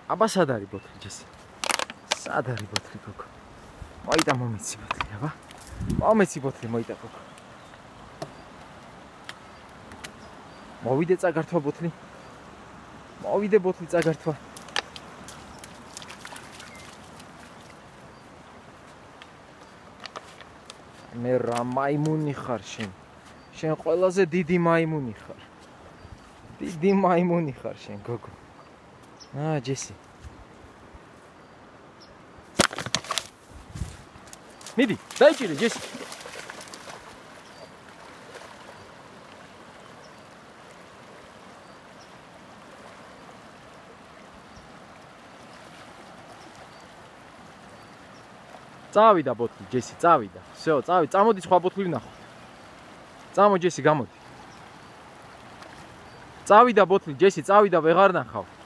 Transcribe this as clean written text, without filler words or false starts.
აბა სად არის ბოთლი ჯესი? სად არის ბოთლი გოგო? მოიტა მომიცი ბოთლი, აბა. მომიცი ბოთლი, მოიტა გოგო. მოვიდე წაგართვა ბოთლი. მოვიდე ბოთლი წაგართვა. მე რა მაიმუნი ხარ შენ? შენ ყველაზე დიდი მაიმუნი ხარ. დიდი მაიმუნი ხარ შენ გოგო. ჯესი. მიდი, დაიჭირე ჯესი. წავიდა ბოთლი ჯესი, წავიდა. всё, წავიდა. წამოდი სხვა ბოთლი ვნახო. წამო ჯესი, გამოდი. წავიდა ბოთლი ჯესი, წავიდა, ვეღარ ნახავ.